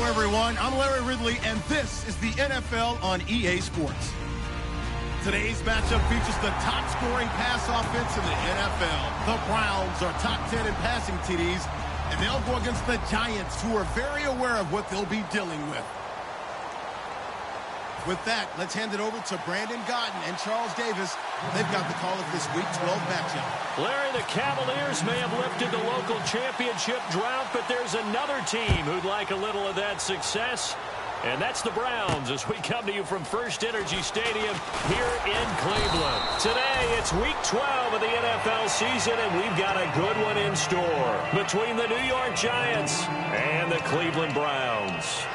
everyone. I'm Larry Ridley, and this is the NFL on EA Sports. Today's matchup features the top-scoring pass offense in the NFL. The Browns are top 10 in passing TDs, and they'll go against the Giants, who are very aware of what they'll be dealing with. With that, let's hand it over to Brandon Godden and Charles Davis. They've got the call of this Week 12 matchup. Larry, the Cavaliers may have lifted the local championship drought, but there's another team who'd like a little of that success, and that's the Browns, as we come to you from First Energy Stadium here in Cleveland. Today, it's Week 12 of the NFL season, and we've got a good one in store between the New York Giants and the Cleveland Browns.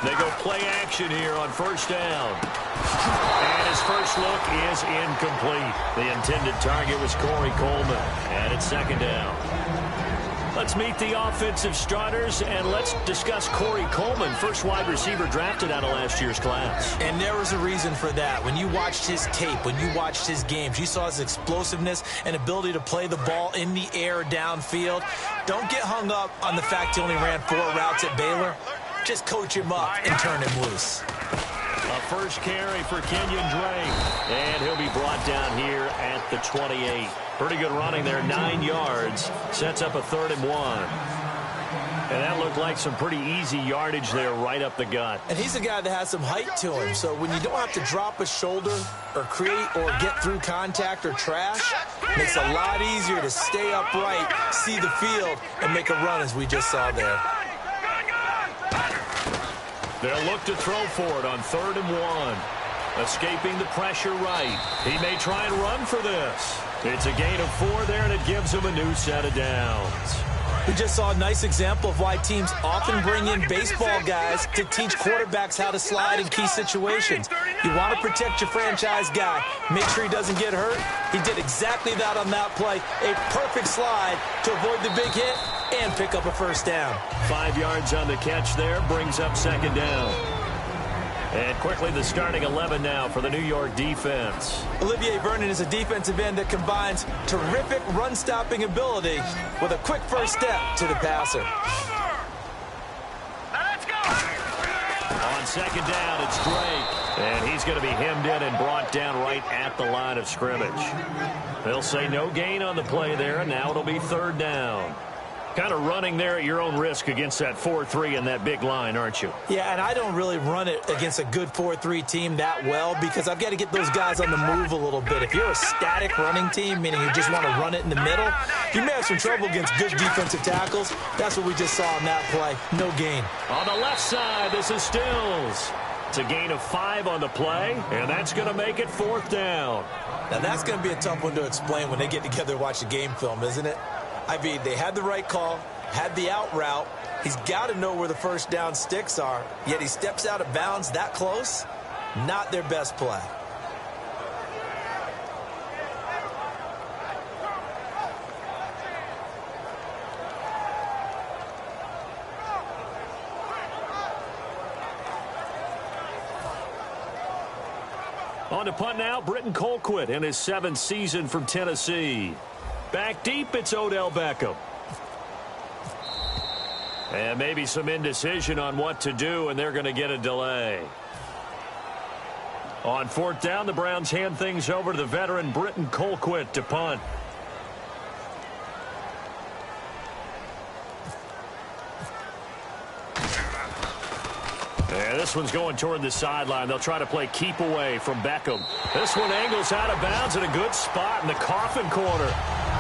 They go play action here on first down. And his first look is incomplete. The intended target was Corey Coleman. And it's second down. Let's meet the offensive starters, and let's discuss Corey Coleman, first wide receiver drafted out of last year's class. And there was a reason for that. When you watched his tape, when you watched his games, you saw his explosiveness and ability to play the ball in the air downfield. Don't get hung up on the fact he only ran 4 routes at Baylor. Just coach him up and turn him loose. A first carry for Kenyon Drake. And he'll be brought down here at the 28. Pretty good running there, 9 yards. Sets up a 3rd and 1. And that looked like some pretty easy yardage there right up the gut. And he's a guy that has some height to him. So when you don't have to drop a shoulder or create or get through contact or trash, it makes it a lot easier to stay upright, see the field, and make a run as we just saw there. They'll look to throw for it on 3rd and 1. Escaping the pressure right. He may try and run for this. It's a gain of 4 there, and it gives him a new set of downs. We just saw a nice example of why teams often bring in baseball guys to teach quarterbacks how to slide in key situations. You want to protect your franchise guy. Make sure he doesn't get hurt. He did exactly that on that play. A perfect slide to avoid the big hit and pick up a first down. 5 yards on the catch there, brings up second down. And quickly the starting 11 now for the New York defense. Olivier Vernon is a defensive end that combines terrific run-stopping ability with a quick first step to the passer. Let's go. On second down, it's Drake. And he's going to be hemmed in and brought down right at the line of scrimmage. They'll say no gain on the play there, and now it'll be 3rd down. Kind of running there at your own risk against that 4-3 and that big line, aren't you? Yeah, and I don't really run it against a good 4-3 team that well because I've got to get those guys on the move a little bit. If you're a static running team, meaning you just want to run it in the middle, you may have some trouble against good defensive tackles. That's what we just saw on that play. No gain. On the left side, this is Stills. It's a gain of 5 on the play, and that's going to make it 4th down. Now, that's going to be a tough one to explain when they get together and watch the game film, isn't it? I mean, they had the right call, had the out route. He's got to know where the first down sticks are, yet he steps out of bounds that close. Not their best play. On to punt now, Britton Colquitt in his 7th season from Tennessee. Back deep, it's Odell Beckham. And maybe some indecision on what to do, and they're going to get a delay. On 4th down, the Browns hand things over to the veteran Britton Colquitt to punt. And this one's going toward the sideline. They'll try to play keep away from Beckham. This one angles out of bounds in a good spot in the coffin corner.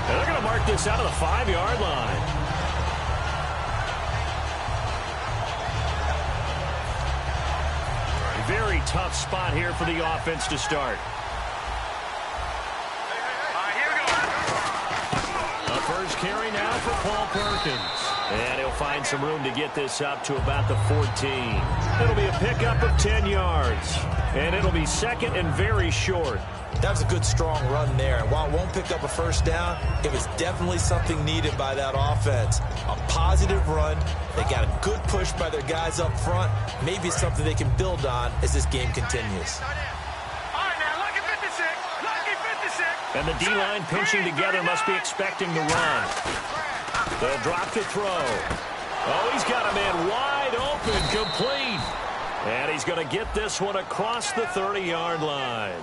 And they're going to mark this out of the 5-yard line. Very tough spot here for the offense to start. Here we go. A first carry now for Paul Perkins. And he'll find some room to get this up to about the 14. It'll be a pickup of 10 yards. And it'll be second and very short. That was a good, strong run there. While it won't pick up a first down, it was definitely something needed by that offense. A positive run. They got a good push by their guys up front. Maybe it's something they can build on as this game continues. And the D-line pinching together must be expecting the run. They'll drop the throw. Oh, he's got a man wide open, complete. And he's going to get this one across the 30-yard line.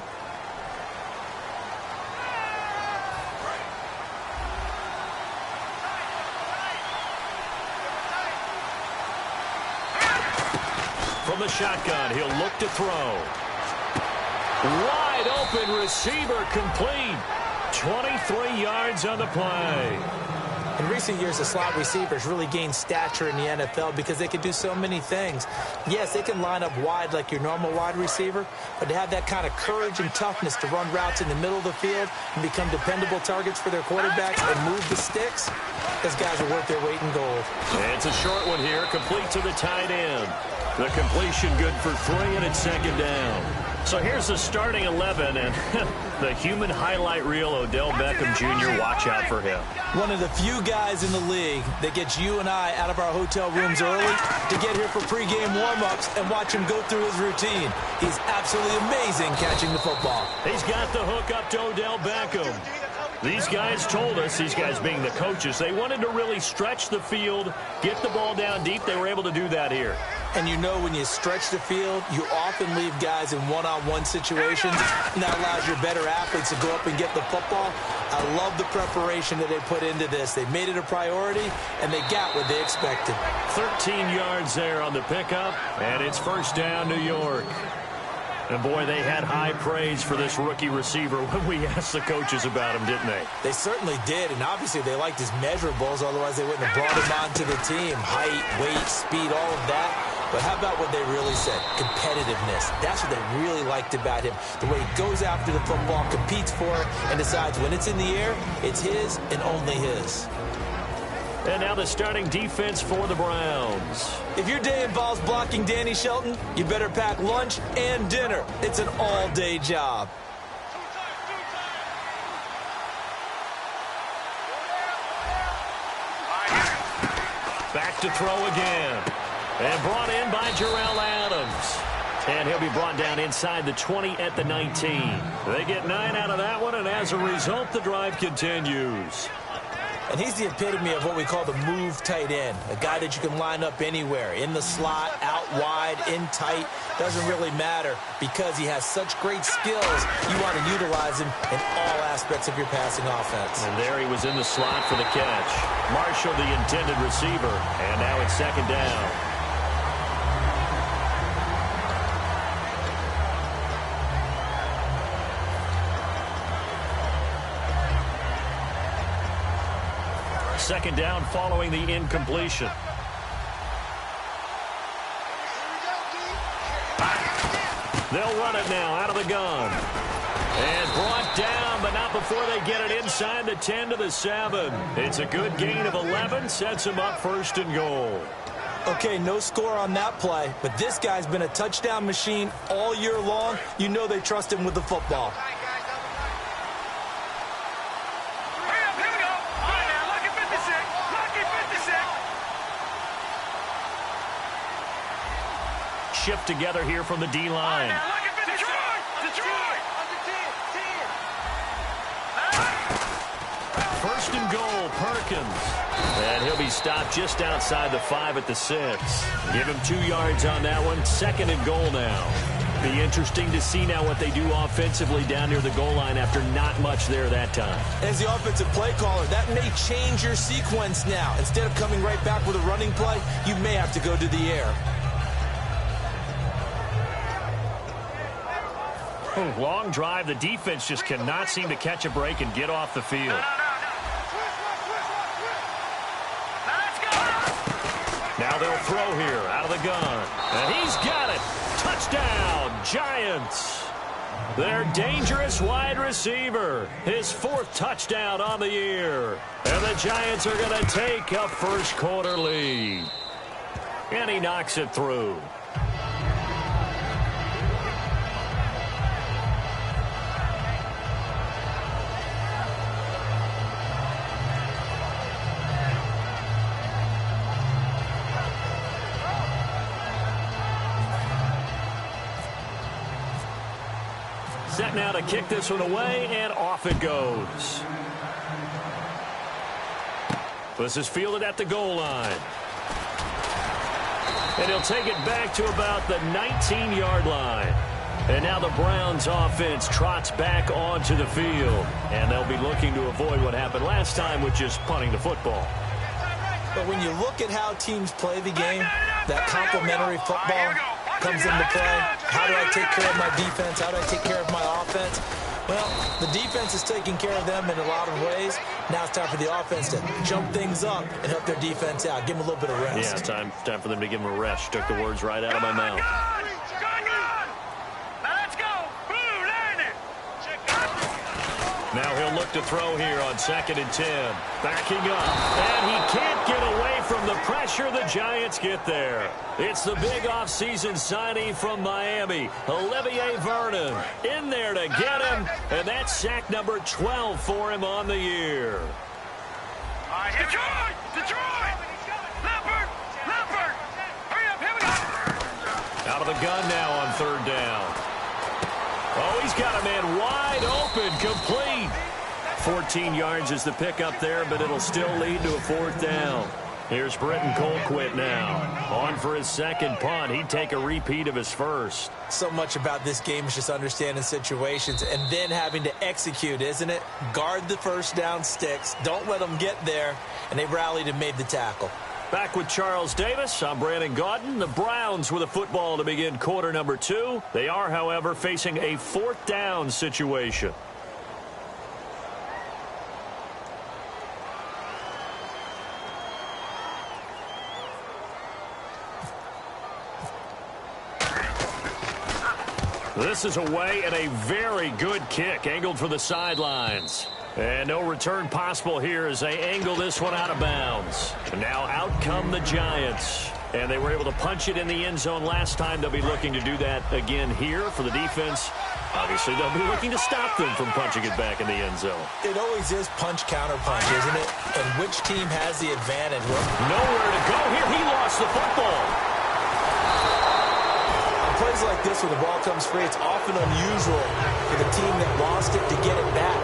From the shotgun, he'll look to throw. Wide open receiver, complete. 23 yards on the play. In recent years, the slot receivers really gained stature in the NFL because they can do so many things. Yes, they can line up wide like your normal wide receiver, but to have that kind of courage and toughness to run routes in the middle of the field and become dependable targets for their quarterbacks and move the sticks, those guys are worth their weight in gold. And it's a short one here, complete to the tight end. The completion good for 3, and it's second down. So here's the starting 11, and the human highlight reel, Odell Beckham Jr., watch out for him. One of the few guys in the league that gets you and I out of our hotel rooms early to get here for pregame warm-ups and watch him go through his routine. He's absolutely amazing catching the football. He's got the hook up to Odell Beckham. These guys told us, these guys being the coaches, they wanted to really stretch the field, get the ball down deep. They were able to do that here. And you know, when you stretch the field, you often leave guys in one-on-one situations, and that allows your better athletes to go up and get the football. I love the preparation that they put into this. They made it a priority, and they got what they expected. 13 yards there on the pickup, and it's first down, New York. And, boy, they had high praise for this rookie receiver when we asked the coaches about him, didn't they? They certainly did, and obviously they liked his measurables, otherwise they wouldn't have brought him onto the team. Height, weight, speed, all of that. But how about what they really said? Competitiveness. That's what they really liked about him. The way he goes after the football, competes for it, and decides when it's in the air, it's his and only his. And now the starting defense for the Browns. If your day involves blocking Danny Shelton, you better pack lunch and dinner. It's an all-day job. Back to throw again. And brought in by Jarrell Adams. And he'll be brought down inside the 20 at the 19. They get 9 out of that one, and as a result, the drive continues. And he's the epitome of what we call the move tight end, a guy that you can line up anywhere, in the slot, out wide, in tight. Doesn't really matter because he has such great skills. You want to utilize him in all aspects of your passing offense. And there he was in the slot for the catch. Marshall, the intended receiver, and now it's second down. Second down following the incompletion. They'll run it now out of the gun. And brought down, but not before they get it inside the 10 to the 7. It's a good gain of 11, sets them up first and goal. Okay, no score on that play, but this guy's been a touchdown machine all year long. You know they trust him with the football. Shift together here from the D-line. First and goal, Perkins. And he'll be stopped just outside the 5 at the 6. Give him 2 yards on that one. Second and goal now. Be interesting to see now what they do offensively down near the goal line after not much there that time. As the offensive play caller, that may change your sequence now. Instead of coming right back with a running play, you may have to go to the air. Long drive. The defense just cannot seem to catch a break and get off the field. Now they'll throw here out of the gun. And he's got it. Touchdown, Giants. Their dangerous wide receiver. His 4th touchdown on the year. And the Giants are going to take a first quarter lead. And he knocks it through. Set now to kick this one away, and off it goes. This is fielded at the goal line. And he'll take it back to about the 19-yard line. And now the Browns offense trots back onto the field. And they'll be looking to avoid what happened last time with just punting the football. But when you look at how teams play the game, that complementary football comes into play. How do I take care of my defense? How do I take care of my offense? Well, the defense is taking care of them in a lot of ways. Now it's time for the offense to jump things up and help their defense out. Give them a little bit of rest. Yeah, time for them to give them a rest. Took the words right out of my mouth. Now he'll look to throw here on 2nd and 10. Backing up. And he can't get away from the pressure. The Giants get there. It's the big offseason signing from Miami, Olivier Vernon. In there to get him. And that's sack number 12 for him on the year. Detroit! Detroit! Leopard! Leopard! Hurry up, here we go! Out of the gun now on 3rd down. Oh, he's got a man wide open, complete. 14 yards is the pickup there, but it'll still lead to a 4th down. Here's Britton Colquitt now. On for his 2nd punt. He'd take a repeat of his 1st. So much about this game is just understanding situations and then having to execute, isn't it? Guard the 1st down sticks. Don't let them get there. And they rallied and made the tackle. Back with Charles Davis, I'm Brandon Gaudin. The Browns with a football to begin quarter number 2. They are, however, facing a 4th down situation. This is away and a very good kick, angled for the sidelines. And no return possible here as they angle this one out of bounds. And now out come the Giants. And they were able to punch it in the end zone last time. They'll be looking to do that again here for the defense. Obviously, they'll be looking to stop them from punching it back in the end zone. It always is punch-counter-punch, isn't it? And which team has the advantage? Nowhere to go here. He lost the football. On plays like this where the ball comes free, it's often unusual for the team that lost it to get it back.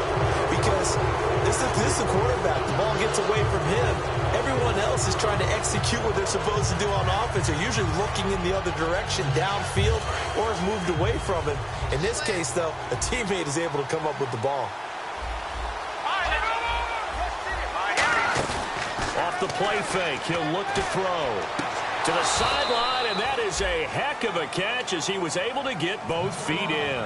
Because this is a quarterback. The ball gets away from him. Everyone else is trying to execute what they're supposed to do on offense. They're usually looking in the other direction, downfield, or have moved away from him. In this case, though, a teammate is able to come up with the ball. Off the play fake, he'll look to throw. To the sideline, and that is a heck of a catch as he was able to get both feet in.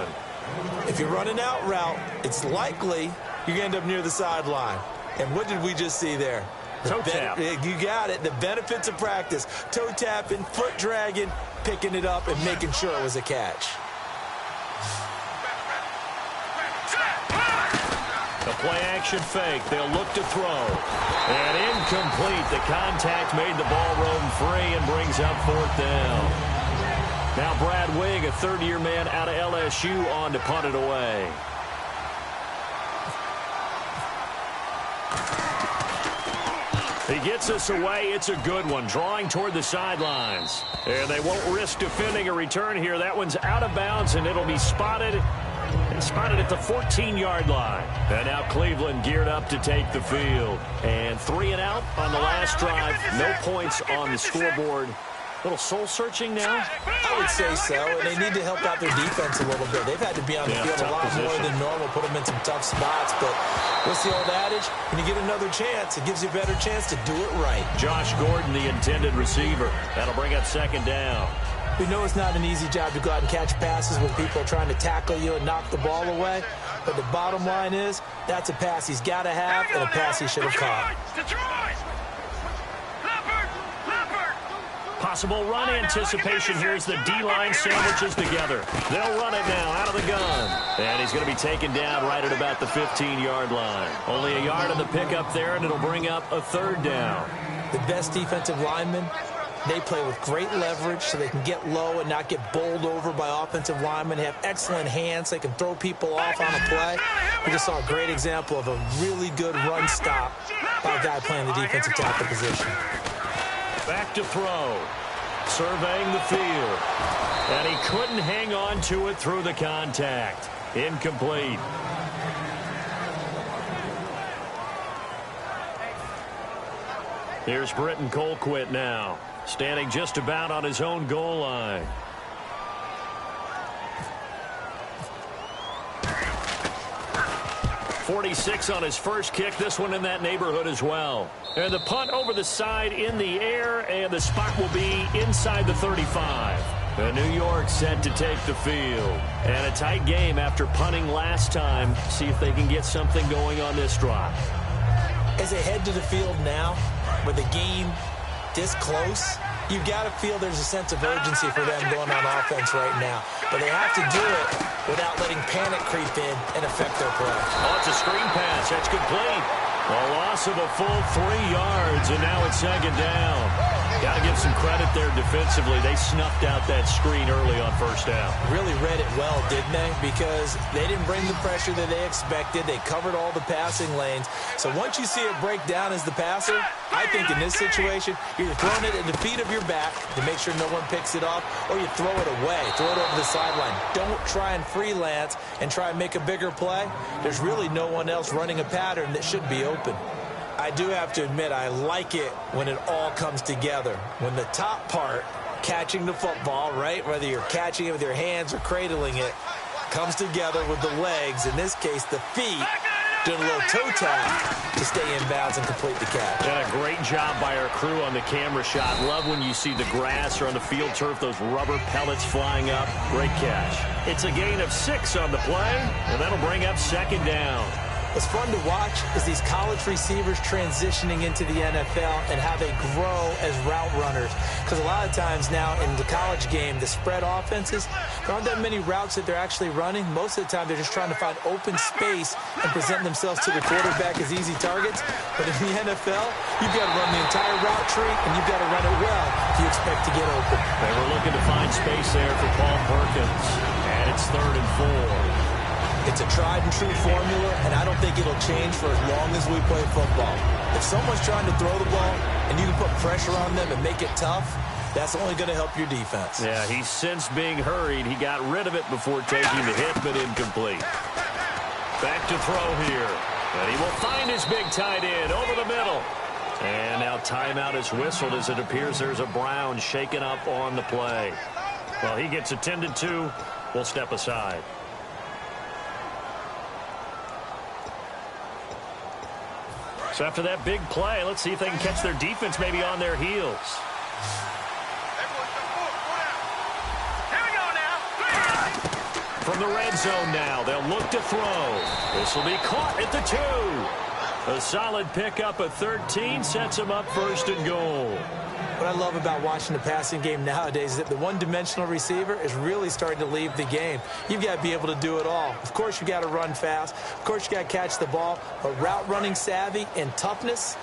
If you're running out route, it's likely you're going to end up near the sideline. And what did we just see there? Toe tap. You got it. The benefits of practice. Toe tapping, foot dragging, picking it up, and making sure it was a catch. The play action fake. They'll look to throw. And incomplete. The contact made the ball roam free and brings up 4th down. Now Brad Wing, a 3rd-year man out of LSU, on to punt it away. He gets us away. It's a good one, drawing toward the sidelines. And they won't risk defending a return here. That one's out of bounds, and it'll be spotted. Spotted at the 14-yard line. And now Cleveland geared up to take the field. And 3 and out on the last drive. No points on the scoreboard. A little soul-searching now? I would say so, and they need to help out their defense a little bit. They've had to be on the field a lot more than normal, put them in some tough spots. But what's the old adage? When you get another chance, it gives you a better chance to do it right. Josh Gordon, the intended receiver. That'll bring up 2nd down. We know it's not an easy job to go out and catch passes when people are trying to tackle you and knock the ball away. But the bottom line is, that's a pass he's got to have and a pass he should have caught. Possible run anticipation. Here's the D-line sandwiches together. They'll run it now out of the gun. And he's going to be taken down right at about the 15-yard line. Only a yard on the pickup there, and it'll bring up a 3rd down. The best defensive linemen, they play with great leverage so they can get low and not get bowled over by offensive linemen. They have excellent hands. They can throw people off on a play. We just saw a great example of a really good run stop by a guy playing the defensive tackle position. Back to throw. Surveying the field. And he couldn't hang on to it through the contact. Incomplete. Here's Britton Colquitt now, standing just about on his own goal line. .46 on his first kick. This one in that neighborhood as well. And the punt over the side in the air, and the spot will be inside the 35. And New York set to take the field. And a tight game after punting last time. See if they can get something going on this drive. As they head to the field now, with the game this close, you've got to feel there's a sense of urgency for them going on offense right now. But they have to do it without letting panic creep in and affect their play. Oh, it's a screen pass. That's complete. A loss of a full 3 yards, and now it's second down. Got to give some credit there defensively. They snuffed out that screen early on first down. Really read it well, didn't they? Because they didn't bring the pressure that they expected. They covered all the passing lanes. So once you see it break down as the passer, I think in this situation, you're throwing it at the feet of your back to make sure no one picks it off, or you throw it away, throw it over the sideline. Don't try and freelance and try and make a bigger play. There's really no one else running a pattern that should be open. I do have to admit, I like it when it all comes together. When the top part, catching the football, right, whether you're catching it with your hands or cradling it, comes together with the legs, in this case the feet, doing a little toe tap to stay in bounds and complete the catch. And a great job by our crew on the camera shot. Love when you see the grass or on the field turf, those rubber pellets flying up. Great catch. It's a gain of 6 on the play, and that'll bring up second down. What's fun to watch is these college receivers transitioning into the NFL and how they grow as route runners. Because a lot of times now in the college game, the spread offenses, there aren't that many routes that they're actually running. Most of the time, they're just trying to find open space and present themselves to the quarterback as easy targets. But in the NFL, you've got to run the entire route tree, and you've got to run it well if you expect to get open. They were looking to find space there for Paul Perkins. And it's 3rd and 4. It's a tried-and-true formula, and I don't think it'll change for as long as we play football. If someone's trying to throw the ball and you can put pressure on them and make it tough, that's only going to help your defense. Yeah, he's since being hurried. He got rid of it before taking the hit, but incomplete. Back to throw here. And he will find his big tight end over the middle. And now timeout is whistled as it appears there's a Brown shaken up on the play. Well, he gets attended to. We'll step aside. So after that big play, let's see if they can catch their defense maybe on their heels. From the red zone now, they'll look to throw. This will be caught at the 2. A solid pickup at 13 sets them up 1st and goal. What I love about watching the passing game nowadays is that the one-dimensional receiver is really starting to leave the game. You've got to be able to do it all. Of course, you got to run fast. Of course, you got to catch the ball. But route running savvy and toughness,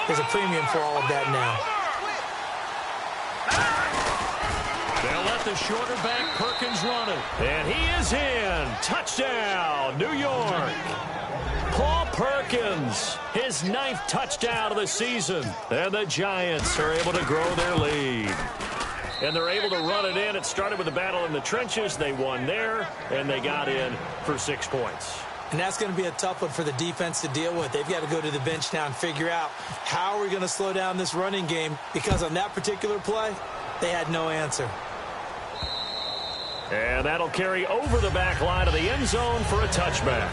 there's a premium for all of that now. They'll let the shorter back Perkins run it. And he is in. Touchdown, New York. Paul Perkins, his 9th touchdown of the season. And the Giants are able to grow their lead. And they're able to run it in. It started with a battle in the trenches. They won there, and they got in for 6 points. And that's going to be a tough one for the defense to deal with. They've got to go to the bench now and figure out how are we going to slow down this running game, because on that particular play, they had no answer. And that'll carry over the back line of the end zone for a touchback.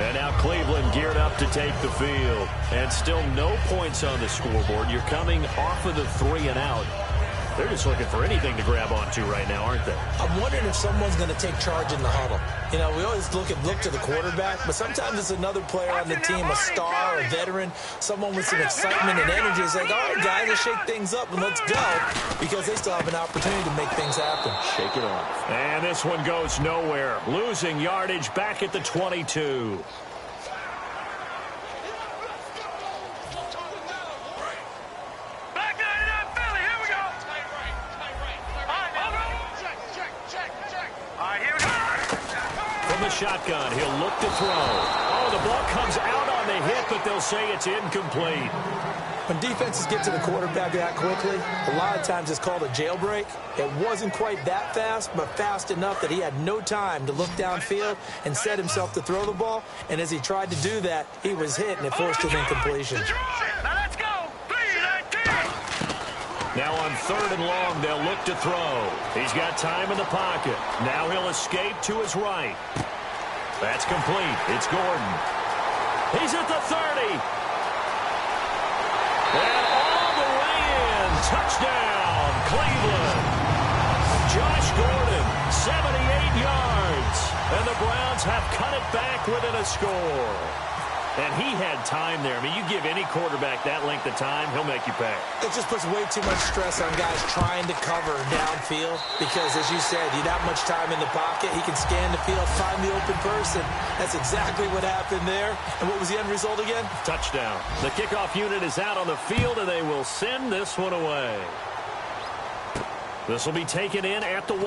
And now Cleveland geared up to take the field. And still no points on the scoreboard. You're coming off of the 3 and out. They're just looking for anything to grab onto right now, aren't they? I'm wondering if someone's going to take charge in the huddle. You know, we always look to the quarterback, but sometimes it's another player on the team, a star, a veteran, someone with some excitement and energy. It's like, all right, guys, let's shake things up and let's go, because they still have an opportunity to make things happen. Shake it off. And this one goes nowhere. Losing yardage back at the 22. Shotgun. He'll look to throw. Oh, the ball comes out on the hit, but they'll say it's incomplete. When defenses get to the quarterback that quickly, a lot of times it's called a jailbreak. It wasn't quite that fast, but fast enough that he had no time to look downfield and set himself to throw the ball. And as he tried to do that, he was hit, and it forced an incompletion. Now let's go. 3-19. Now on 3rd and long, they'll look to throw. He's got time in the pocket. Now he'll escape to his right. That's complete. It's Gordon. He's at the 30. And all the way in. Touchdown, Cleveland. Josh Gordon, 78 yards. And the Browns have cut it back within a score. And he had time there. I mean, you give any quarterback that length of time, he'll make you pay. It just puts way too much stress on guys trying to cover downfield because, as you said, you have that much time in the pocket. He can scan the field, find the open person. That's exactly what happened there. And what was the end result again? Touchdown. The kickoff unit is out on the field, and they will send this one away. This will be taken in at the 1.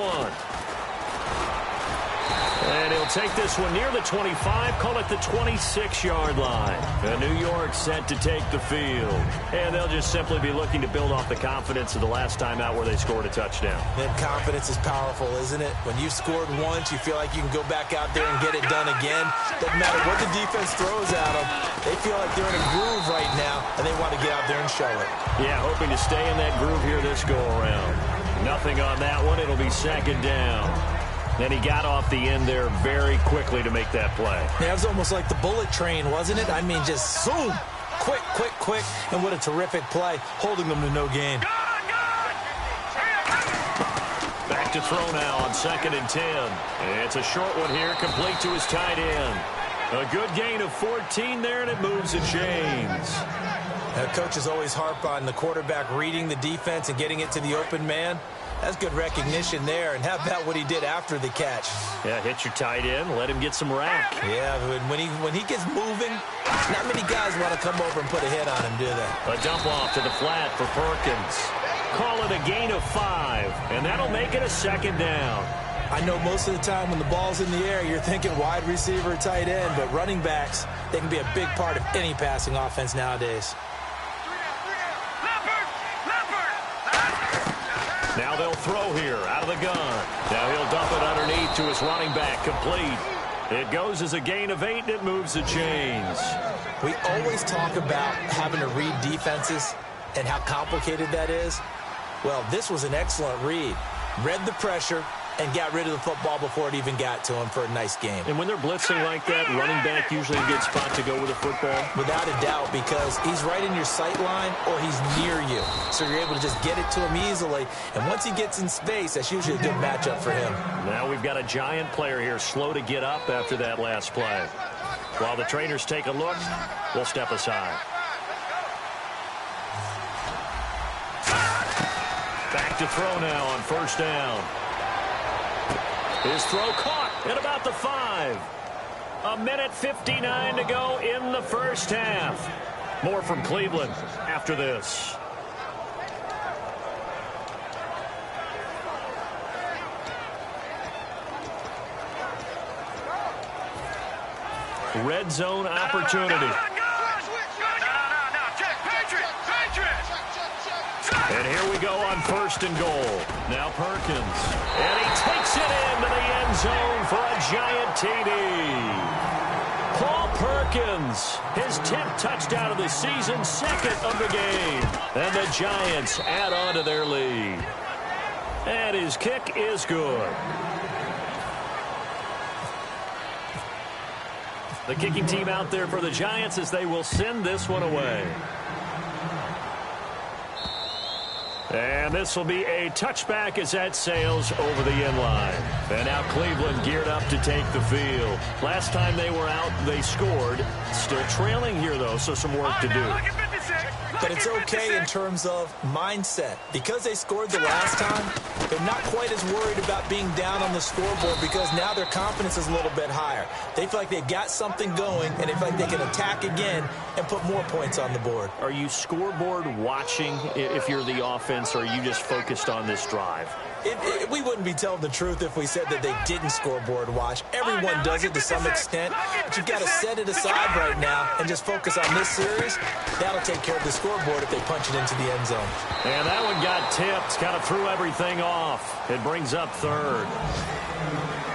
And he'll take this one near the 25, call it the 26-yard line. And New York set to take the field. And they'll just simply be looking to build off the confidence of the last time out where they scored a touchdown. And confidence is powerful, isn't it? When you've scored once, you feel like you can go back out there and get it done again. Doesn't matter what the defense throws at them. They feel like they're in a groove right now, and they want to get out there and show it. Yeah, hoping to stay in that groove here this go-around. Nothing on that one. It'll be 2nd down. And he got off the end there very quickly to make that play. Yeah, it was almost like the bullet train, wasn't it? I mean, just zoom. Quick, quick, quick. And what a terrific play, holding them to no gain. Back to throw now on 2nd and 10. It's a short one here, complete to his tight end. A good gain of 14 there, and it moves the chains. Coaches always harp on the quarterback reading the defense and getting it to the open man. That's good recognition there. And how about what he did after the catch? Yeah, hit your tight end, let him get some rack. Yeah, when he gets moving, not many guys want to come over and put a hit on him, do they? A dump off to the flat for Perkins. Call it a gain of 5, and that'll make it a 2nd down. I know most of the time when the ball's in the air, you're thinking wide receiver, tight end, but running backs, they can be a big part of any passing offense nowadays. Now they'll throw here out of the gun. Now he'll dump it underneath to his running back, complete. It goes as a gain of 8, and it moves the chains. We always talk about having to read defenses and how complicated that is. Well, this was an excellent read. Read the pressure and got rid of the football before it even got to him for a nice game. And when they're blitzing like that, running back usually a good spot to go with a football. Without a doubt, because he's right in your sight line or he's near you. So you're able to just get it to him easily. And once he gets in space, that's usually a good matchup for him. Now we've got a giant player here slow to get up after that last play. While the trainers take a look, we'll step aside. Back to throw now on 1st down. His throw caught at about the 5. 1:59 to go in the first half. More from Cleveland after this. Red zone opportunity. And here we go on 1st and goal. Now Perkins. And he takes it into the end zone for a giant TD. Paul Perkins, his 10th touchdown of the season, 2nd of the game. And the Giants add on to their lead. And his kick is good. The kicking team out there for the Giants as they will send this one away. And this will be a touchback as that sails over the end line. And now Cleveland geared up to take the field. Last time they were out, they scored. Still trailing here, though, so some work to do. but it's okay in terms of mindset. Because they scored the last time, they're not quite as worried about being down on the scoreboard because now their confidence is a little bit higher. They feel like they've got something going, and they feel like they can attack again and put more points on the board. Are you scoreboard watching if you're the offense, or are you just focused on this drive? We wouldn't be telling the truth if we said that they didn't scoreboard watch. Everyone does it to some extent, but you've got to set it aside right now and just focus on this series. That'll take care of the scoreboard if they punch it into the end zone. And that one got tipped, kind of threw everything off. It brings up third.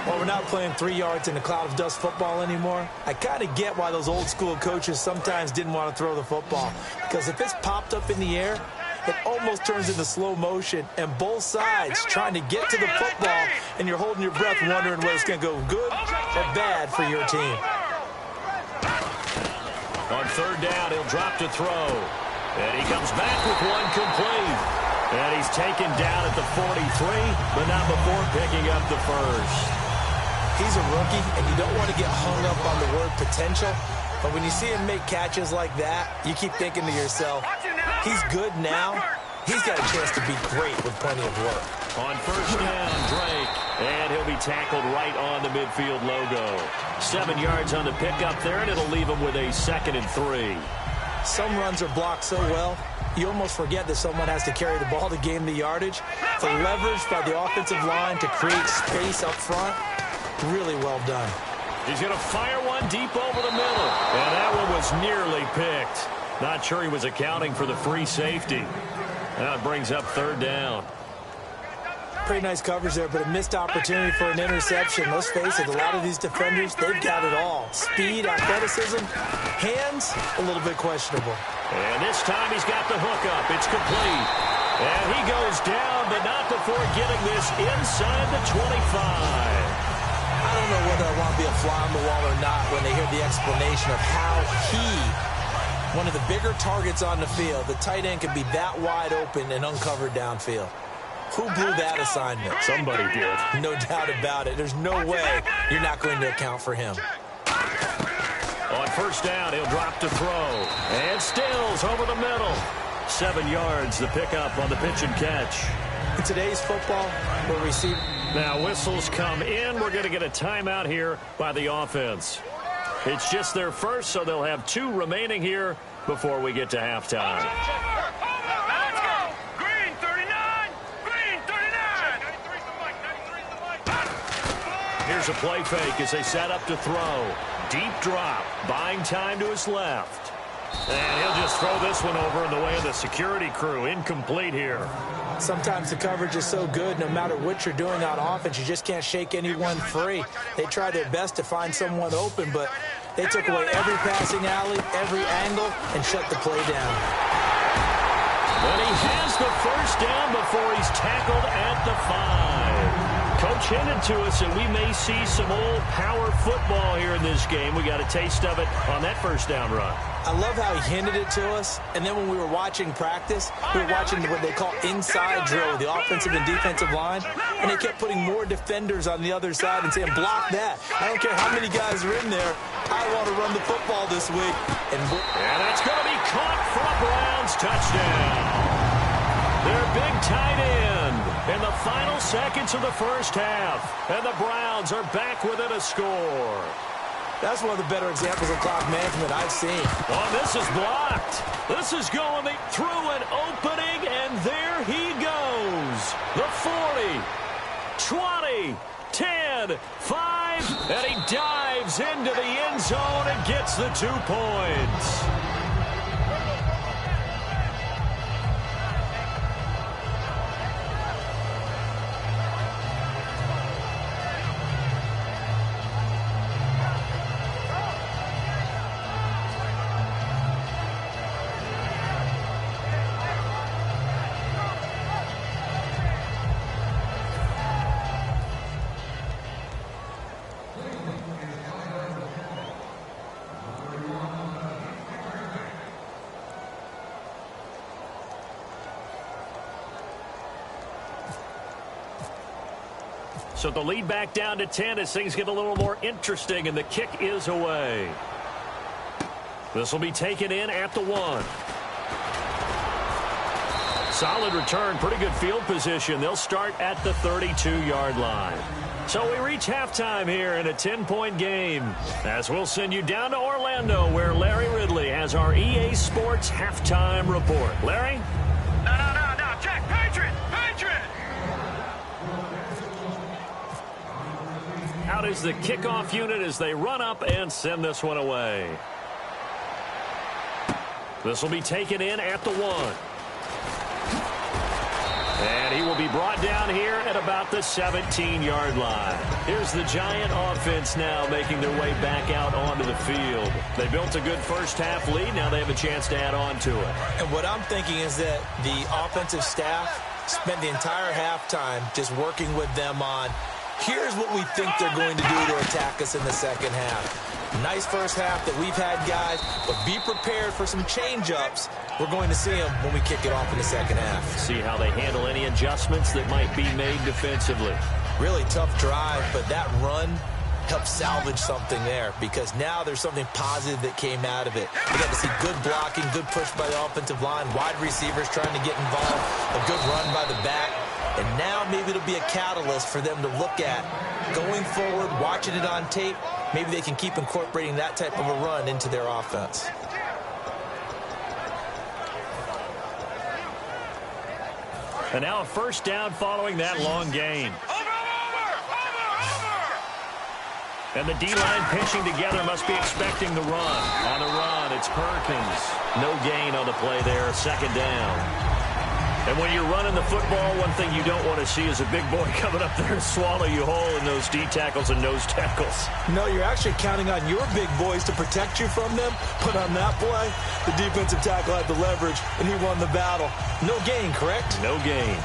Well, we're not playing 3 yards in a cloud of dust football anymore. I kind of get why those old school coaches sometimes didn't want to throw the football, because if it's popped up in the air, it almost turns into slow motion, and both sides trying to get to the football, and you're holding your breath wondering whether it's going to go good or bad for your team. On third down, he'll drop to throw. And he comes back with one complete. And he's taken down at the 43, but not before picking up the first. He's a rookie, and you don't want to get hung up on the word potential. But when you see him make catches like that, you keep thinking to yourself, he's good now. He's got a chance to be great with plenty of work. On first down, Drake. And he'll be tackled right on the midfield logo. 7 yards on the pickup there, and it'll leave him with a 2nd and 3. Some runs are blocked so well, you almost forget that someone has to carry the ball to gain the yardage. The leverage by the offensive line to create space up front, really well done. He's going to fire one deep over the middle. And that one was nearly picked. Not sure he was accounting for the free safety. Now it brings up third down. Pretty nice coverage there, but a missed opportunity for an interception. Let's face it, a lot of these defenders, they've got it all. Speed, athleticism, hands, a little bit questionable. And this time he's got the hook up. It's complete. And he goes down, but not before getting this inside the 25. I don't know whether I want to be a fly on the wall or not when they hear the explanation of how one of the bigger targets on the field, the tight end, can be that wide open and uncovered downfield. Who blew that assignment? Somebody did. No doubt about it. There's no way you're not going to account for him. On first down, he'll drop to throw. And Stills over the middle. 7 yards, the pickup on the pitch and catch. In today's football, we'll receive. Now whistles come in. We're going to get a timeout here by the offense. It's just their first, so they'll have 2 remaining here before we get to halftime. Let's go. Green 39. Green 39. Here's a play fake as they set up to throw. Deep drop, buying time to his left. And he'll just throw this one over in the way of the security crew. Incomplete here. Sometimes the coverage is so good, no matter what you're doing on offense, you just can't shake anyone free. They try their best to find someone open, but they took away every passing alley, every angle, and shut the play down. But he has the first down before he's tackled at the 5. Coach hinted to us that we may see some old power football here in this game. We got a taste of it on that first down run. I love how he hinted it to us, and then when we were watching practice, we were watching what they call inside drill with the offensive and defensive line, and they kept putting more defenders on the other side and saying, block that. I don't care how many guys are in there. I want to run the football this week. And that's going to be caught for a Browns touchdown. Their big tight end in the final seconds of the first half, and the Browns are back within a score. That's one of the better examples of clock management I've seen. Oh, this is blocked. This is going through an opening, and there he goes. The 40, 20, 10, 5, and he dives into the end zone and gets the 2 points. So the lead back down to 10 as things get a little more interesting, and the kick is away. This will be taken in at the 1. Solid return, pretty good field position. They'll start at the 32-yard line. So we reach halftime here in a 10-point game, as we'll send you down to Orlando, where Larry Ridley has our EA Sports halftime report. Larry? No, Jack, Patriot! Out is the kickoff unit as they run up and send this one away. This will be taken in at the 1. And he will be brought down here at about the 17-yard line. Here's the Giant offense now making their way back out onto the field. They built a good first-half lead. Now they have a chance to add on to it. And what I'm thinking is that the offensive staff spent the entire halftime just working with them on, here's what we think they're going to do to attack us in the second half. Nice first half that we've had, guys, but be prepared for some change-ups. We're going to see them when we kick it off in the second half. See how they handle any adjustments that might be made defensively. Really tough drive, but that run helped salvage something there, because now there's something positive that came out of it. We got to see good blocking, good push by the offensive line, wide receivers trying to get involved, a good run by the back. And now maybe it'll be a catalyst for them to look at going forward, watching it on tape. Maybe they can keep incorporating that type of a run into their offense. And now a first down following that long gain. And the D-line pinching together must be expecting the run. On the run, it's Perkins. No gain on the play there, second down. And when you're running the football, one thing you don't want to see is a big boy coming up there and swallow you whole in those D tackles and nose tackles. No, you're actually counting on your big boys to protect you from them. But on that play, the defensive tackle had the leverage, and he won the battle. No gain, correct? No gain.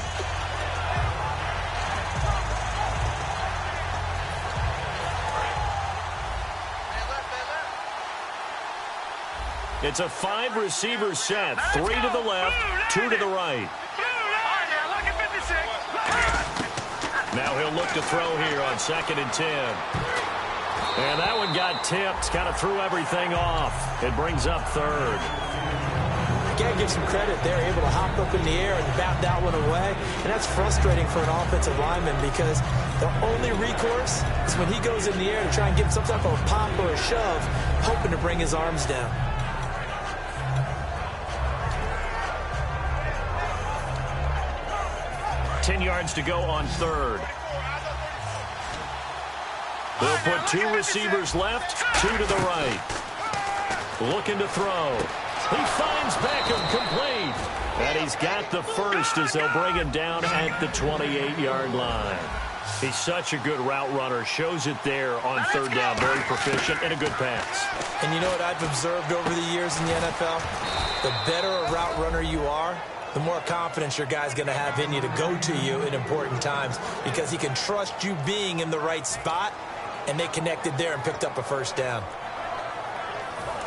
It's a 5-receiver set. 3 to the left, 2 to the right. Now he'll look to throw here on 2nd and 10. And that one got tipped, kind of threw everything off. It brings up 3rd. Got to give some credit. They're able to hop up in the air and bat that one away. And that's frustrating for an offensive lineman, because the only recourse is when he goes in the air to try and get some type of a pop or a shove, hoping to bring his arms down. Yards to go on 3rd. They'll put 2 receivers left, 2 to the right. Looking to throw. He finds Beckham complete. And he's got the first as they'll bring him down at the 28-yard line. He's such a good route runner. Shows it there on 3rd down. Very proficient and a good pass. And you know what I've observed over the years in the NFL? The better a route runner you are, the more confidence your guy's going to have in you to go to you in important times, because he can trust you being in the right spot, and they connected there and picked up a first down.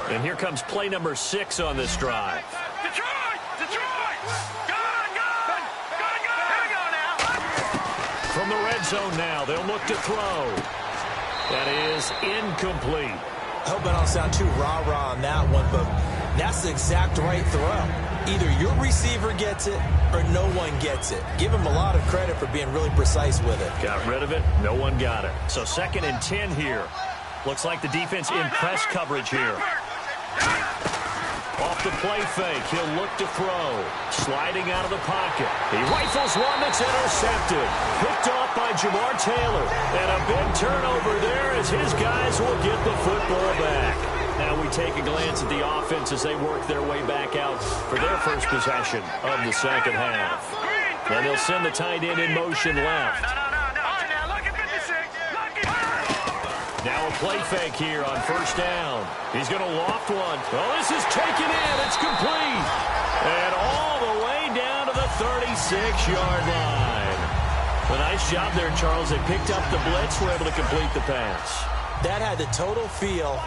And here comes play number 6 on this drive. Detroit! Go! Here we go now. From the red zone now, they'll look to throw. That is incomplete. I hope I don't sound too rah-rah on that one, but that's the exact right throw. Either your receiver gets it or no one gets it. Give him a lot of credit for being really precise with it. Got rid of it. No one got it. So 2nd and 10 here. Looks like the defense in press coverage here. Off the play fake. He'll look to throw. Sliding out of the pocket. He rifles one that's intercepted. Picked off by Jamar Taylor. And a big turnover there as his guys will get the football back. Now we take a glance at the offense as they work their way back out for their first possession of the second half. And they'll send the tight end in motion left. Now a play fake here on 1st down. He's going to loft one. Oh, this is taken in. It's complete. And all the way down to the 36-yard line. A nice job there, Charles. They picked up the blitz, were able to complete the pass. That had the total feel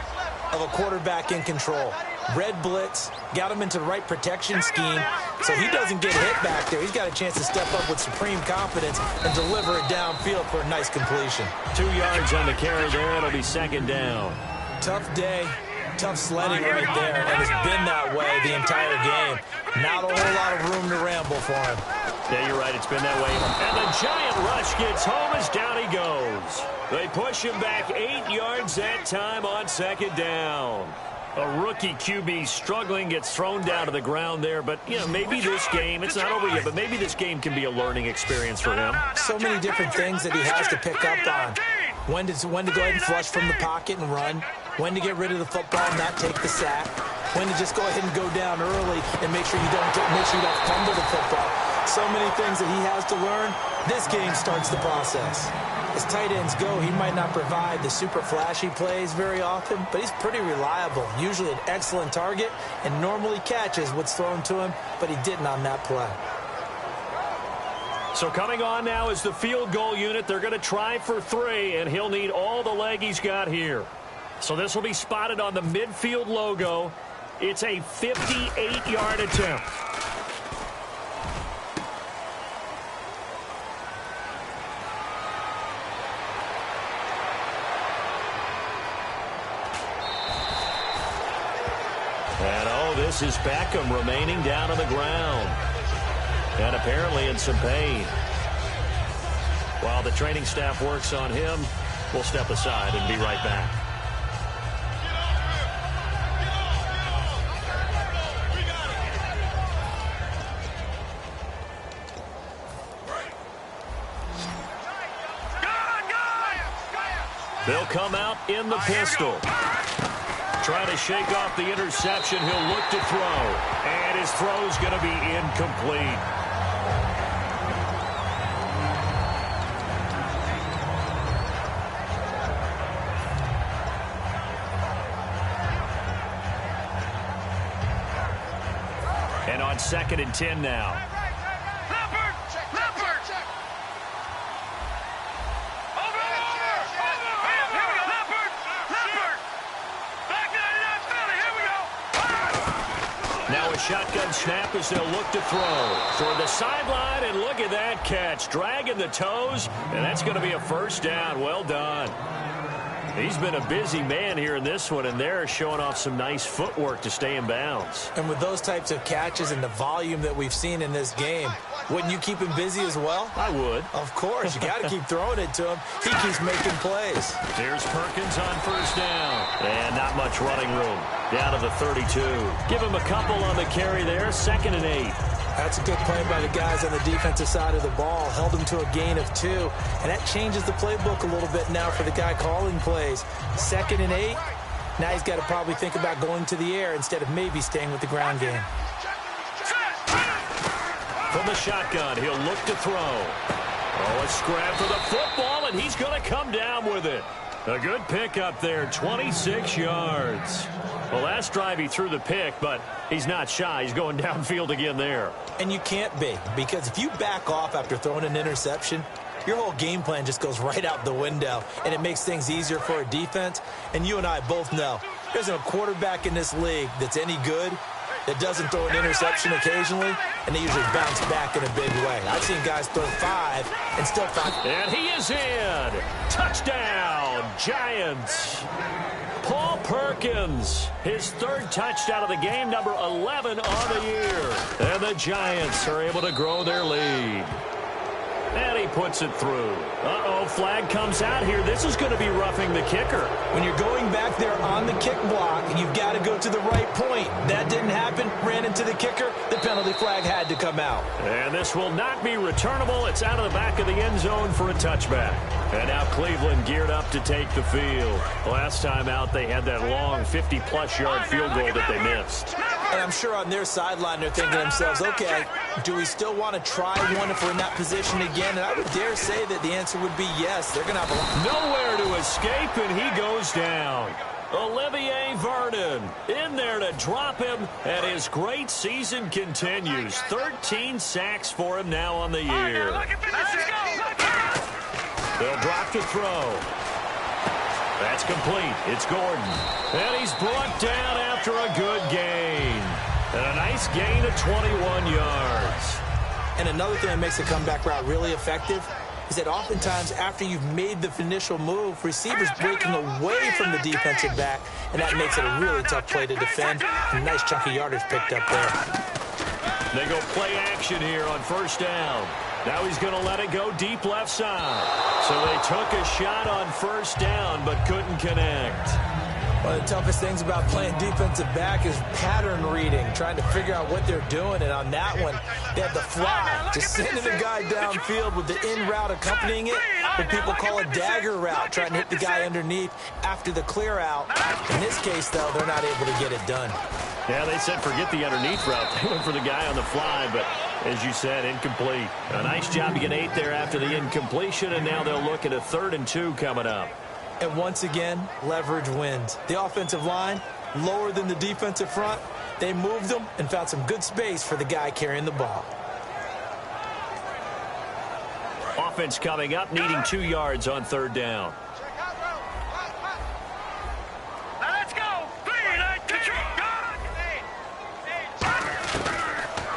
of a quarterback in control. Red blitz, got him into the right protection scheme, so he doesn't get hit back there. He's got a chance to step up with supreme confidence and deliver it downfield for a nice completion. 2 yards on the carry there. It'll be 2nd down. Tough day Tough sledding right there, and it's been that way the entire game. Not a whole lot of room to ramble for him. Yeah, you're right. It's been that way. And the giant rush gets home as down he goes. They push him back 8 yards that time on second down. A rookie QB struggling, gets thrown down to the ground there. But, you know, maybe this game, it's not over yet, but maybe this game can be a learning experience for him. So many different things that he has to pick up on. When to go ahead and flush from the pocket and run. When to get rid of the football and not take the sack. When to just go ahead and go down early and make sure you don't fumble the football. So many things that he has to learn. This game starts the process. As tight ends go, he might not provide the super flashy plays very often, but he's pretty reliable. Usually an excellent target and normally catches what's thrown to him, but he didn't on that play. So coming on now is the field goal unit. They're going to try for 3, and he'll need all the leg he's got here. So this will be spotted on the midfield logo. It's a 58-yard attempt. And this is Beckham remaining down on the ground. And apparently in some pain. While the training staff works on him, we'll step aside and be right back. They'll come out in the pistol. Trying to shake off the interception. He'll look to throw. And his throw's going to be incomplete. And on 2nd and 10 now. Shotgun snap as they'll look to throw toward the sideline, and look at that catch, dragging the toes, and that's going to be a first down. Well done. He's been a busy man here in this one, and they're showing off some nice footwork to stay in bounds. And with those types of catches and the volume that we've seen in this game, wouldn't you keep him busy as well? I would. Of course. You got to keep throwing it to him. He keeps making plays. Here's Perkins on first down. And not much running room. Down to the 32. Give him a couple on the carry there. 2nd and 8. That's a good play by the guys on the defensive side of the ball. Held him to a gain of 2. And that changes the playbook a little bit now for the guy calling plays. 2nd and 8. Now he's got to probably think about going to the air instead of maybe staying with the ground game. From the shotgun, he'll look to throw. A scrap for the football, and he's going to come down with it. A good pick up there, 26 yards. Well, last drive he threw the pick, but he's not shy. He's going downfield again there. And you can't be, because if you back off after throwing an interception, your whole game plan just goes right out the window, and it makes things easier for a defense. And you and I both know there's a quarterback in this league that's any good that doesn't throw an interception occasionally, and they usually bounce back in a big way. I've seen guys throw 5 and still 5. And he is in. Touchdown, Giants. Paul Perkins, his 3rd touchdown of the game, number 11 on the year. And the Giants are able to grow their lead. And he puts it through. Flag comes out here. This is going to be roughing the kicker. When you're going back there on the kick block, you've got to go to the right point. That didn't happen. Ran into the kicker. The penalty flag had to come out. And this will not be returnable. It's out of the back of the end zone for a touchback. And now Cleveland geared up to take the field. Last time out, they had that long 50-plus yard field goal that they missed. And I'm sure on their sideline they're thinking to themselves, okay, do we still want to try one if we're in that position again? And I would dare say that the answer would be yes. They're going to have a lot. Nowhere to escape, and he goes down. Olivier Vernon in there to drop him, and his great season continues. 13 sacks for him now on the year. They'll drop to throw. That's complete. It's Gordon. And he's brought down after a good gain. And a nice gain of 21 yards. And another thing that makes the comeback route really effective, is that oftentimes after you've made the initial move, receivers breaking away from the defensive back, and that makes it a really tough play to defend. A nice chunk of yardage picked up there. They go play action here on first down. Now he's going to let it go deep left side. So they took a shot on first down but couldn't connect. One of the toughest things about playing defensive back is pattern reading, trying to figure out what they're doing. And on that one, they had the fly, just sending the guy downfield with the in route accompanying it, what people call a dagger route, trying to hit the guy underneath after the clear out. In this case, though, they're not able to get it done. Yeah, they said forget the underneath route. They went for the guy on the fly, but as you said, incomplete. A nice job to get 8 there after the incompletion, and now they'll look at a 3rd and 2 coming up. And once again, leverage wins. The offensive line, lower than the defensive front. They moved them and found some good space for the guy carrying the ball. Offense coming up, needing 2 yards on 3rd down. Let's go. 3, 9, control.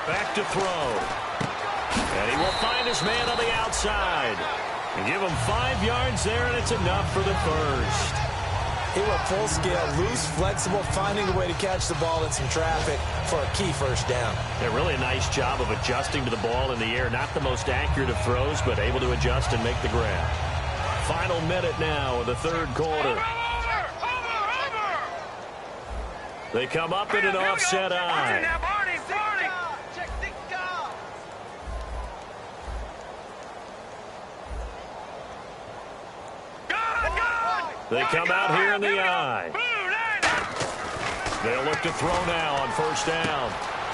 Back to throw. And he will find his man on the outside. And give him 5 yards there, and it's enough for the first. He went full scale, loose, flexible, finding a way to catch the ball in some traffic for a key first down. Yeah, really a nice job of adjusting to the ball in the air. Not the most accurate of throws, but able to adjust and make the grab. Final minute now of the 3rd quarter. Over. They come up in an offset eye. They come out here in the eye. They'll look to throw now on first down.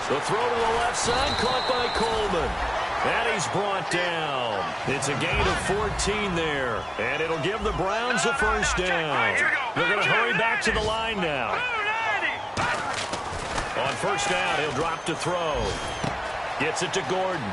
The throw to the left side, caught by Coleman. And he's brought down. It's a gain of 14 there. And it'll give the Browns a first down. They're going to hurry back to the line now. On first down, he'll drop to throw. Gets it to Gordon.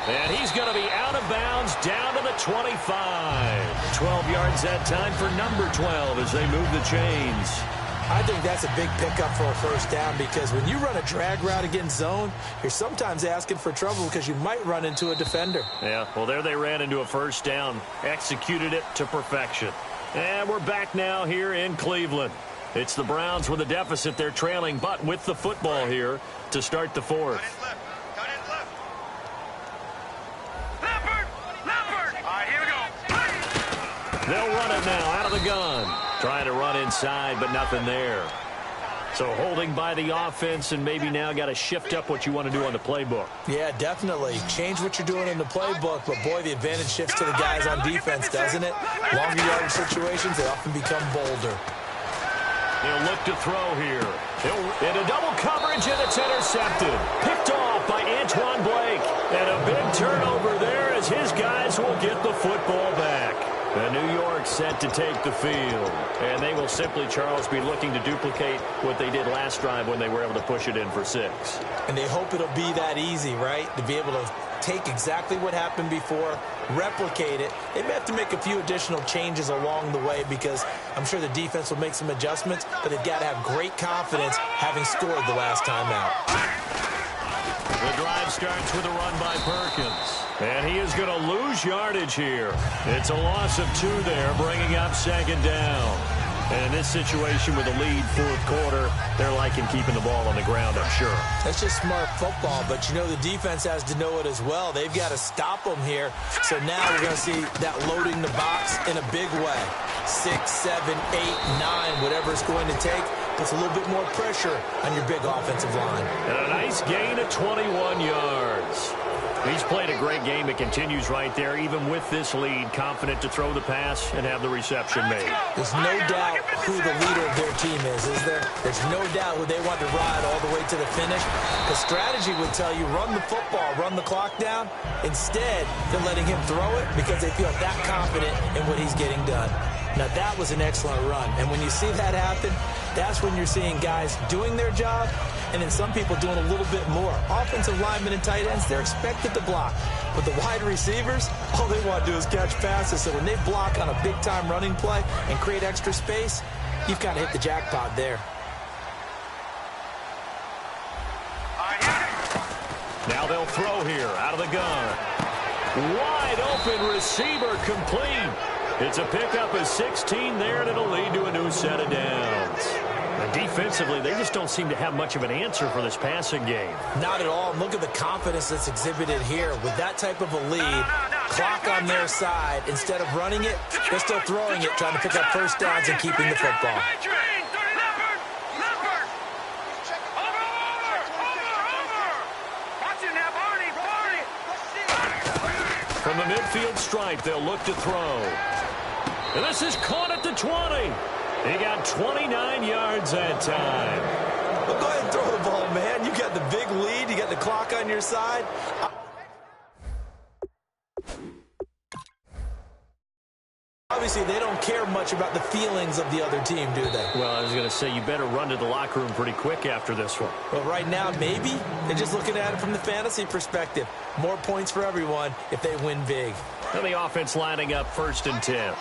And he's going to be out of bounds down to the 25. 12 yards that time for number 12 as they move the chains. I think that's a big pickup for a first down because when you run a drag route against zone, you're sometimes asking for trouble because you might run into a defender. Yeah, well, there they ran into a first down, executed it to perfection. And we're back now here in Cleveland. It's the Browns with a deficit. They're trailing, but with the football here to start the 4th. They'll run it now out of the gun. Trying to run inside, but nothing there. So holding by the offense and maybe now got to shift up what you want to do on the playbook. Yeah, definitely. Change what you're doing in the playbook, but boy, the advantage shifts to the guys on defense, doesn't it? Longer yardage situations, they often become bolder. He'll look to throw here. Into double coverage, and it's intercepted. Picked off by Antoine Blake. And a big turnover there as his guys will get the football back. And New York set to take the field. And they will simply, Charles, be looking to duplicate what they did last drive when they were able to push it in for 6. And they hope it'll be that easy, right? To be able to take exactly what happened before, replicate it. They may have to make a few additional changes along the way because I'm sure the defense will make some adjustments, but they've got to have great confidence having scored the last time out. The drive starts with a run by Perkins. And he is going to lose yardage here. It's a loss of 2 there, bringing up 2nd down. And in this situation with a lead 4th quarter, they're liking keeping the ball on the ground, I'm sure. That's just smart football, but you know the defense has to know it as well. They've got to stop them here. So now we're going to see that loading the box in a big way. 6, 7, 8, 9, whatever it's going to take. Puts a little bit more pressure on your big offensive line. And a nice gain of 21 yards. He's played a great game. It continues right there, even with this lead, confident to throw the pass and have the reception made. There's no doubt who the leader of their team is there? There's no doubt who they want to ride all the way to the finish. The strategy would tell you run the football, run the clock down. Instead, they're letting him throw it because they feel that confident in what he's getting done. Now, that was an excellent run. And when you see that happen, that's when you're seeing guys doing their job and then some people doing a little bit more. Offensive linemen and tight ends, they're expected to block. But the wide receivers, all they want to do is catch passes. So when they block on a big-time running play and create extra space, you've kind of hit the jackpot there. Now they'll throw here out of the gun. Wide open receiver complete. It's a pickup of 16 there, and it'll lead to a new set of downs. And defensively, they just don't seem to have much of an answer for this passing game. Not at all. Look at the confidence that's exhibited here. With that type of a lead, clock on their side, instead of running it, they're still throwing it, trying to pick up first downs and keeping the football. From the midfield stripe, they'll look to throw. And this is caught at the 20. He got 29 yards that time. Well, go ahead and throw the ball, man. You got the big lead. You got the clock on your side. Obviously, they don't care much about the feelings of the other team, do they? Well, I was going to say, you better run to the locker room pretty quick after this one. Well, right now, maybe. They're just looking at it from the fantasy perspective. More points for everyone if they win big. And the offense lining up 1st and 10.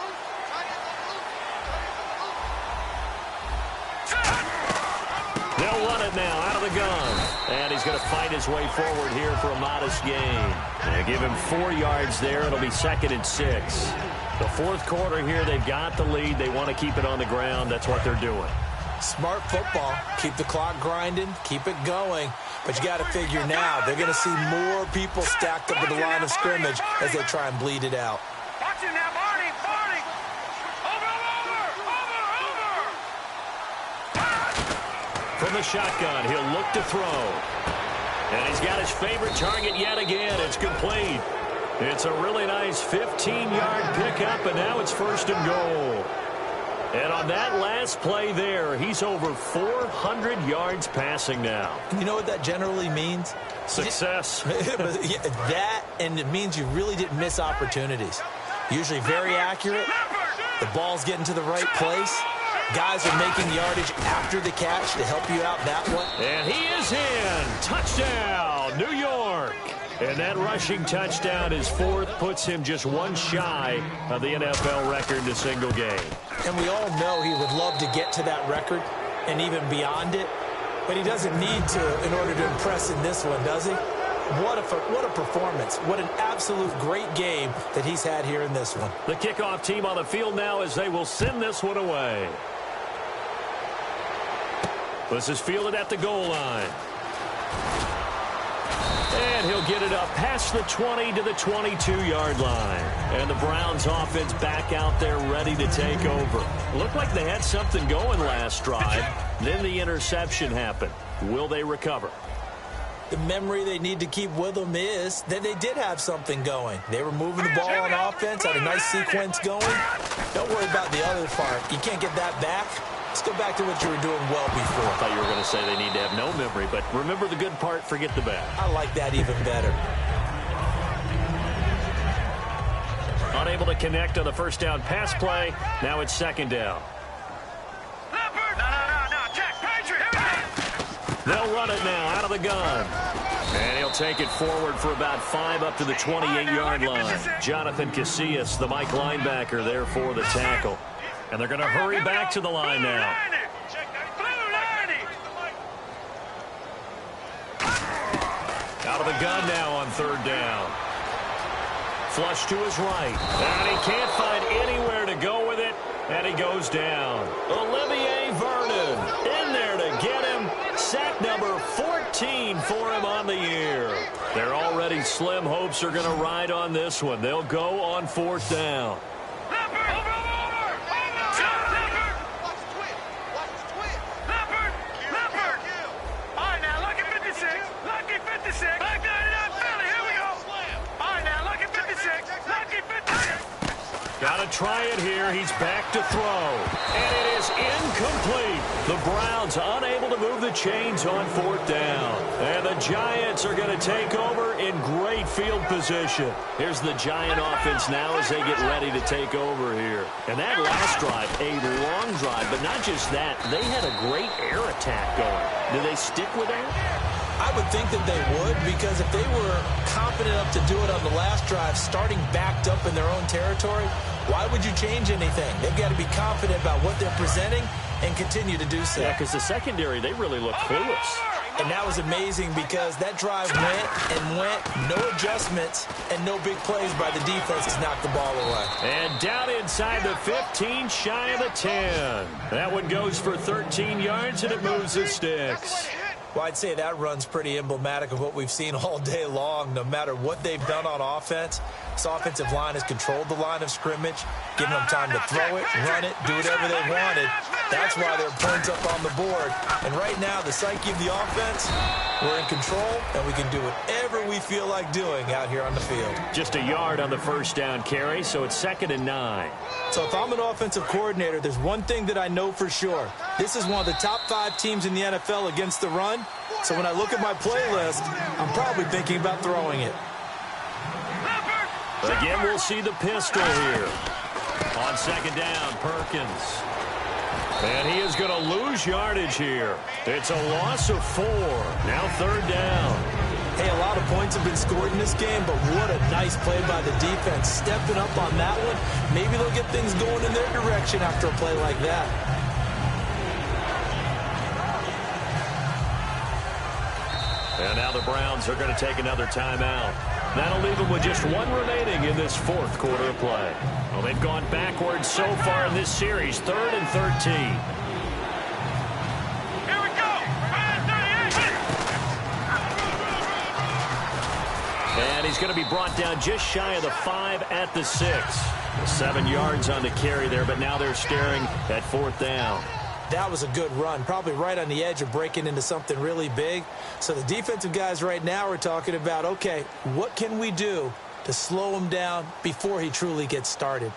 They'll run it now out of the gun. And he's going to fight his way forward here for a modest gain. They give him 4 yards there. It'll be 2nd and 6. The 4th quarter here, they've got the lead. They want to keep it on the ground. That's what they're doing. Smart football. Keep the clock grinding. Keep it going. But you got to figure now, they're going to see more people stacked up at the line of scrimmage as they try and bleed it out. Watch it now, Barney. Over. From the shotgun, he'll look to throw. And he's got his favorite target yet again. It's complete. It's a really nice 15-yard pickup, and now it's 1st and goal. And on that last play there, he's over 400 yards passing now. You know what that generally means? Success. That, and it means you really didn't miss opportunities. Usually very accurate. The ball's getting to the right place. Guys are making yardage after the catch to help you out that one. And he is in. Touchdown, New York. And that rushing touchdown, his 4th, puts him just one shy of the NFL record in a single game. And we all know he would love to get to that record and even beyond it. But he doesn't need to in order to impress in this one, does he? What a performance. What an absolute great game that he's had here in this one. The kickoff team on the field now as they will send this one away. This is fielded at the goal line. And he'll get it up past the 20 to the 22-yard line. And the Browns offense back out there ready to take over. Looked like they had something going last drive. Then the interception happened. Will they recover? The memory they need to keep with them is that they did have something going. They were moving the ball on offense, had a nice sequence going. Don't worry about the other part. You can't get that back. Let's go back to what you were doing well before. I thought you were going to say they need to have no memory, but remember the good part, forget the bad. I like that even better. Unable to connect on the 1st down pass play. Now it's 2nd down. They'll run it now out of the gun. And he'll take it forward for about 5 up to the 28-yard line. Jonathan Casillas, the Mike linebacker, there for the tackle. And they're going to hurry back to the line now. Out of the gun now on 3rd down. Flush to his right. And he can't find anywhere to go with it. And he goes down. Olivier Vernon in there to get him. Sack number 14 for him on the year. Their already slim hopes are going to ride on this one. They'll go on 4th down. Got to try it here. He's back to throw. And it is incomplete. The Browns unable to move the chains on 4th down. And the Giants are going to take over in great field position. Here's the Giant offense now as they get ready to take over here. And that last drive, a long drive, but not just that. They had a great air attack going. Do they stick with that? I would think that they would, because if they were confident enough to do it on the last drive, starting backed up in their own territory, why would you change anything? They've got to be confident about what they're presenting and continue to do so. Yeah, because the secondary, they really look clueless. And that was amazing because that drive went, no adjustments, and no big plays by the defense to knock the ball away. And down inside the 15, shy of the 10. That one goes for 13 yards, and it moves the sticks. Well, I'd say that run's pretty emblematic of what we've seen all day long. No matter what they've done on offense, this offensive line has controlled the line of scrimmage, given them time to throw it, run it, do whatever they wanted. That's why they're points up on the board. And right now, the psyche of the offense, we're in control, and we can do whatever we feel like doing out here on the field. Just a yard on the first down carry, so it's 2nd and 9. So if I'm an offensive coordinator, there's one thing that I know for sure. This is one of the top 5 teams in the NFL against the run. So when I look at my playlist, I'm probably thinking about throwing it. Again, we'll see the pistol here. On 2nd down, Perkins. And he is going to lose yardage here. It's a loss of 4. Now 3rd down. Hey, a lot of points have been scored in this game, but what a nice play by the defense. Stepping up on that one, maybe they'll get things going in their direction after a play like that. And now the Browns are going to take another timeout. That'll leave them with just 1 remaining in this 4th quarter of play. Well, they've gone backwards so far in this series, 3rd and 13. Here we go. And he's going to be brought down just shy of the 5 at the 6. 7 yards on the carry there, but now they're staring at 4th down. That was a good run, probably right on the edge of breaking into something really big. So the defensive guys right now are talking about, okay, what can we do to slow him down before he truly gets started?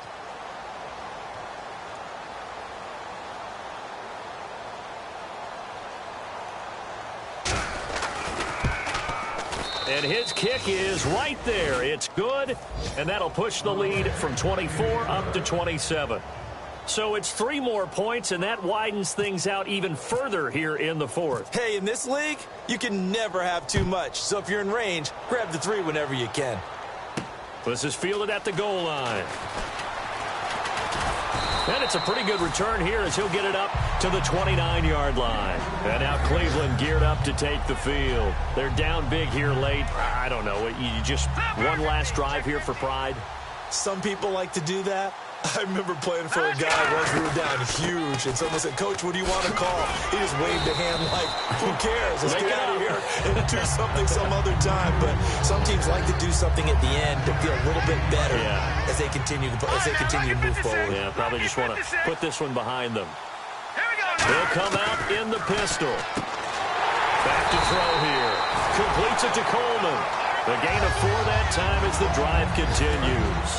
And his kick is right there. It's good, and that'll push the lead from 24 up to 27. So it's 3 more points, and that widens things out even further here in the 4th. Hey, in this league, you can never have too much. So if you're in range, grab the 3 whenever you can. This is fielded at the goal line. And it's a pretty good return here as he'll get it up to the 29-yard line. And now Cleveland geared up to take the field. They're down big here late. I don't know. You just one last drive here for pride? Some people like to do that. I remember playing for a guy once we were down huge, and someone said, "Coach, what do you want to call?" He just waved a hand like, who cares? Let's get out of here and do something some other time. But some teams like to do something at the end to feel a little bit better as they continue to move forward. Yeah, probably just want to put this one behind them. He'll come out in the pistol. Back to throw here. Completes it to Coleman. The gain of 4 that time as the drive continues.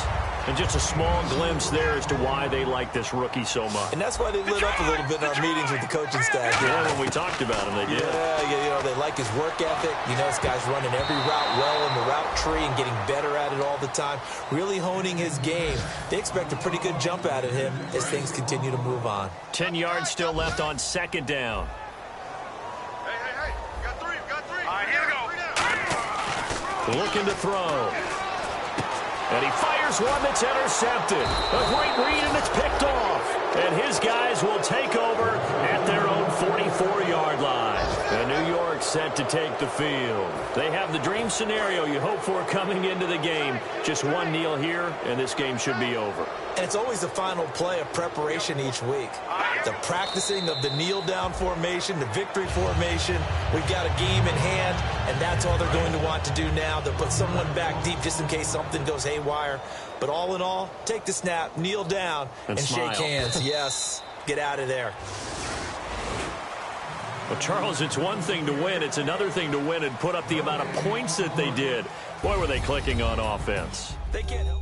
And just a small glimpse there as to why they like this rookie so much. And that's why they lit up a little bit in our meetings with the coaching staff. Yeah, when we talked about him, they did. Yeah, they like his work ethic. You know, this guy's running every route well in the route tree and getting better at it all the time, really honing his game. They expect a pretty good jump out of him as things continue to move on. 10 yards still left on 2nd down. Hey. Got 3. All right, here we go. Looking to throw. And he fires one that's intercepted. A great read, and it's picked off. And his guys will take over at their own 44-yard line. And New York set to take the field. They have the dream scenario you hope for coming into the game. Just one kneel here, and this game should be over. And it's always the final play of preparation each week. The practicing of the kneel-down formation, the victory formation. We've got a game in hand, and that's all they're going to want to do now. They'll put someone back deep just in case something goes haywire. But all in all, take the snap, kneel down, and shake hands. Yes, get out of there. Well, Charles, it's one thing to win. It's another thing to win and put up the amount of points that they did. Boy, were they clicking on offense. They can't help.